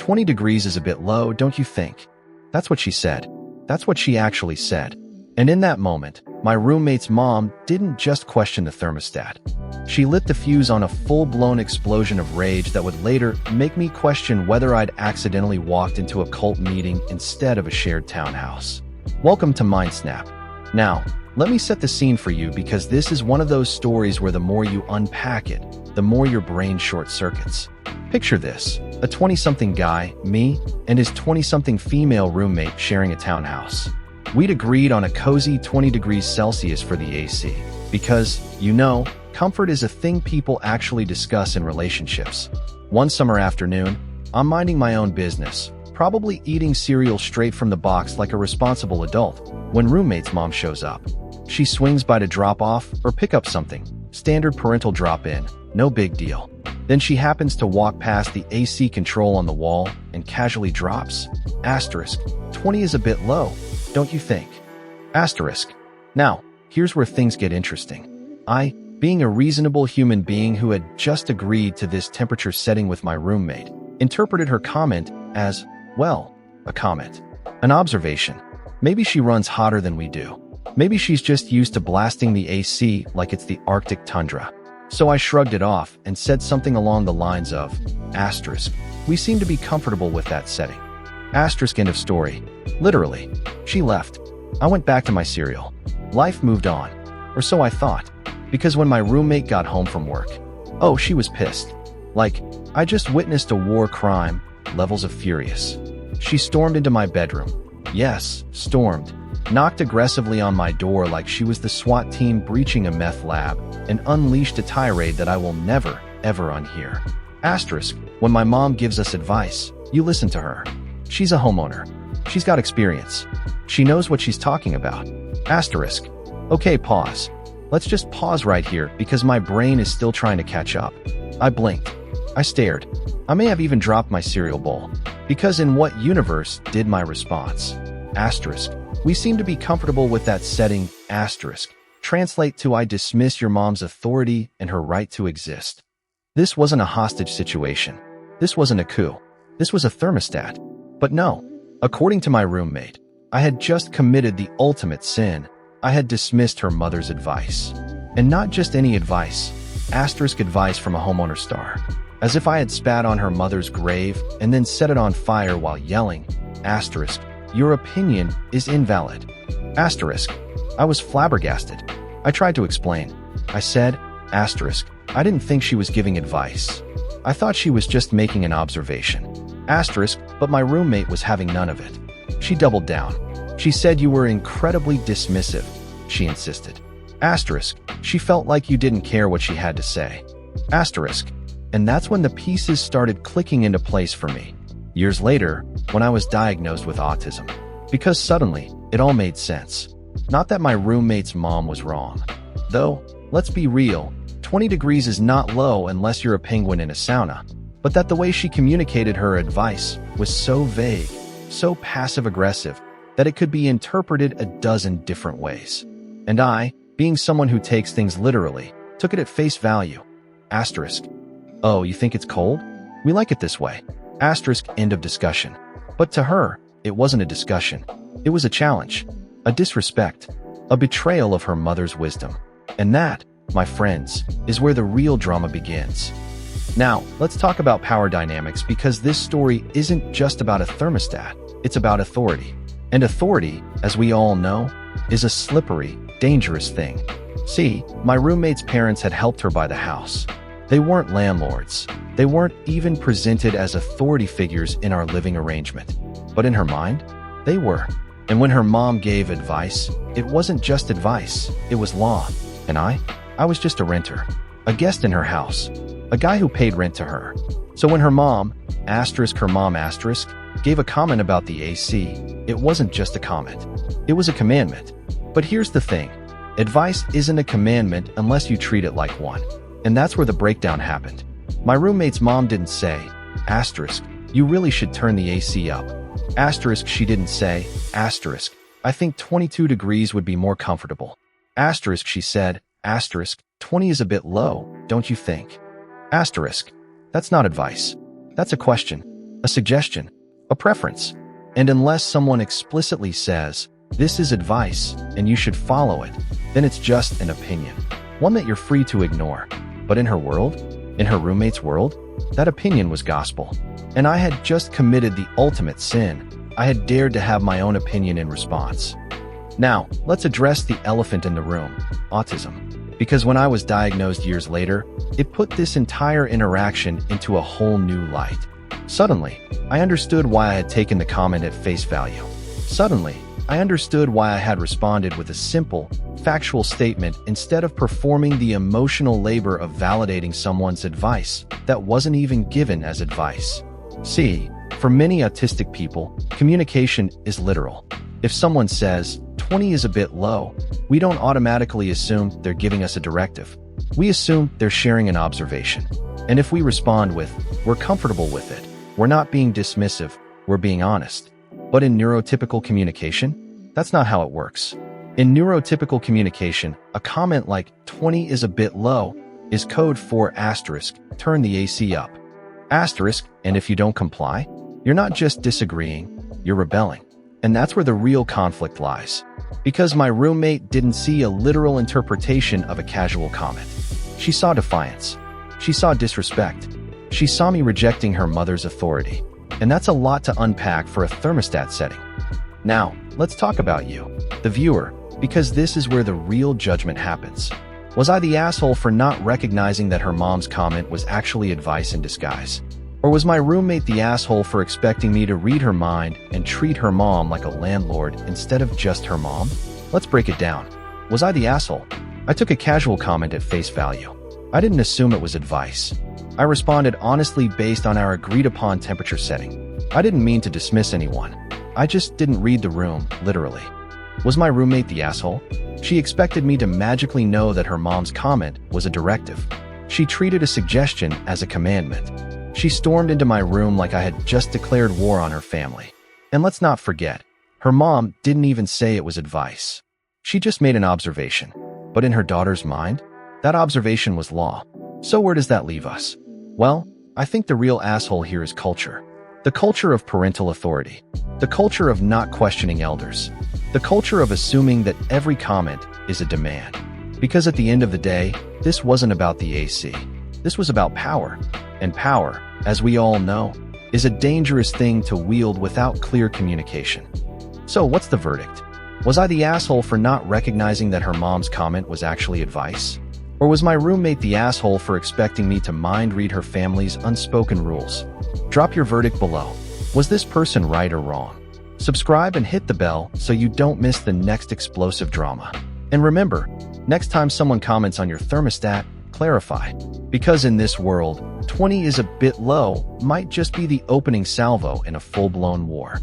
20 degrees is a bit low, don't you think? That's what she said. That's what she actually said. And in that moment, my roommate's mom didn't just question the thermostat. She lit the fuse on a full-blown explosion of rage that would later make me question whether I'd accidentally walked into a cult meeting instead of a shared townhouse. Welcome to mindsnap. Now, let me set the scene for you because this is one of those stories where the more you unpack it, the more your brain short-circuits. Picture this, a 20-something guy, me, and his 20-something female roommate sharing a townhouse. We'd agreed on a cozy 20 degrees Celsius for the AC, because, comfort is a thing people actually discuss in relationships. One summer afternoon, I'm minding my own business, probably eating cereal straight from the box like a responsible adult, when roommate's mom shows up. She swings by to drop off or pick up something. Standard parental drop-in, no big deal. Then she happens to walk past the AC control on the wall and casually drops, asterisk, 20 is a bit low, don't you think? Asterisk. Now, here's where things get interesting. I, being a reasonable human being who had just agreed to this temperature setting with my roommate, interpreted her comment as, well, a comment. An observation. Maybe she runs hotter than we do. Maybe she's just used to blasting the AC like it's the Arctic tundra. So I shrugged it off and said something along the lines of, asterisk, we seem to be comfortable with that setting. Asterisk, end of story. Literally. She left. I went back to my cereal. Life moved on. Or so I thought. Because when my roommate got home from work, oh, she was pissed. Like, I just witnessed a war crime, levels of furious. She stormed into my bedroom. Yes, stormed. Knocked aggressively on my door like she was the SWAT team breaching a meth lab, and unleashed a tirade that I will never, ever unhear. Asterisk, when my mom gives us advice, you listen to her. She's a homeowner. She's got experience. She knows what she's talking about. Asterisk. Okay, pause. Let's just pause right here because my brain is still trying to catch up. I blinked. I stared. I may have even dropped my cereal bowl. Because in what universe did my response? Asterisk. We seem to be comfortable with that setting, asterisk. Translate to I dismiss your mom's authority and her right to exist. This wasn't a hostage situation. This wasn't a coup. This was a thermostat. But no, according to my roommate, I had just committed the ultimate sin. I had dismissed her mother's advice. And not just any advice, asterisk advice from a homeowner star. As if I had spat on her mother's grave and then set it on fire while yelling, asterisk, your opinion is invalid. Asterisk. I was flabbergasted. I tried to explain. I said, asterisk, I didn't think she was giving advice. I thought she was just making an observation. Asterisk, but my roommate was having none of it. She doubled down. She said you were incredibly dismissive, she insisted. Asterisk, she felt like you didn't care what she had to say. Asterisk. And that's when the pieces started clicking into place for me. Years later, when I was diagnosed with autism. Because suddenly, it all made sense. Not that my roommate's mom was wrong. Though, let's be real, 20 degrees is not low unless you're a penguin in a sauna. But that the way she communicated her advice was so vague, so passive-aggressive, that it could be interpreted a dozen different ways. And I, being someone who takes things literally, took it at face value. Asterisk. Oh, you think it's cold? We like it this way. Asterisk, end of discussion. But to her, it wasn't a discussion. It was a challenge, a disrespect, a betrayal of her mother's wisdom. And that, my friends, is where the real drama begins. Now, let's talk about power dynamics because this story isn't just about a thermostat, it's about authority. And authority, as we all know, is a slippery, dangerous thing. See, my roommate's parents had helped her buy the house. They weren't landlords. They weren't even presented as authority figures in our living arrangement. But in her mind, they were. And when her mom gave advice, it wasn't just advice, it was law. And I was just a renter, a guest in her house, a guy who paid rent to her. So when her mom, asterisk her mom asterisk, gave a comment about the AC, it wasn't just a comment. It was a commandment. But here's the thing. Advice isn't a commandment unless you treat it like one. And that's where the breakdown happened. My roommate's mom didn't say, asterisk, you really should turn the AC up. Asterisk, she didn't say, asterisk, I think 22 degrees would be more comfortable. Asterisk, she said, asterisk, 20 is a bit low, don't you think? Asterisk, that's not advice. That's a question. a suggestion, a preference. And unless someone explicitly says, "This is advice and you should follow it," then it's just an opinion, one that you're free to ignore. But in her world, in her roommate's world, that opinion was gospel. And I had just committed the ultimate sin. I had dared to have my own opinion in response. Now, let's address the elephant in the room, autism. Because when I was diagnosed years later, it put this entire interaction into a whole new light. Suddenly, I understood why I had taken the comment at face value. Suddenly, I understood why I had responded with a simple, factual statement instead of performing the emotional labor of validating someone's advice that wasn't even given as advice. See, for many autistic people, communication is literal. If someone says, 20 is a bit low, we don't automatically assume they're giving us a directive. We assume they're sharing an observation. And if we respond with, we're comfortable with it, we're not being dismissive, we're being honest. But in neurotypical communication, that's not how it works. In neurotypical communication, a comment like 20 is a bit low is code for asterisk, turn the AC up. Asterisk, and if you don't comply, you're not just disagreeing, you're rebelling. And that's where the real conflict lies. Because my roommate didn't see a literal interpretation of a casual comment. She saw defiance. She saw disrespect. She saw me rejecting her mother's authority. And that's a lot to unpack for a thermostat setting. Now, let's talk about you, the viewer, because this is where the real judgment happens. Was I the asshole for not recognizing that her mom's comment was actually advice in disguise? Or was my roommate the asshole for expecting me to read her mind and treat her mom like a landlord instead of just her mom? Let's break it down. Was I the asshole? I took a casual comment at face value. I didn't assume it was advice. I responded honestly based on our agreed-upon temperature setting. I didn't mean to dismiss anyone. I just didn't read the room, literally. Was my roommate the asshole? She expected me to magically know that her mom's comment was a directive. She treated a suggestion as a commandment. She stormed into my room like I had just declared war on her family. And let's not forget, her mom didn't even say it was advice. She just made an observation. But in her daughter's mind, that observation was law. So where does that leave us? Well, I think the real asshole here is culture. The culture of parental authority. The culture of not questioning elders. The culture of assuming that every comment is a demand. Because at the end of the day, this wasn't about the AC. This was about power. And power, as we all know, is a dangerous thing to wield without clear communication. So what's the verdict? Was I the asshole for not recognizing that her mom's comment was actually advice? Or was my roommate the asshole for expecting me to mind read her family's unspoken rules? Drop your verdict below. Was this person right or wrong? Subscribe and hit the bell so you don't miss the next explosive drama. And remember, next time someone comments on your thermostat, clarify. Because in this world, 20 is a bit low might just be the opening salvo in a full-blown war.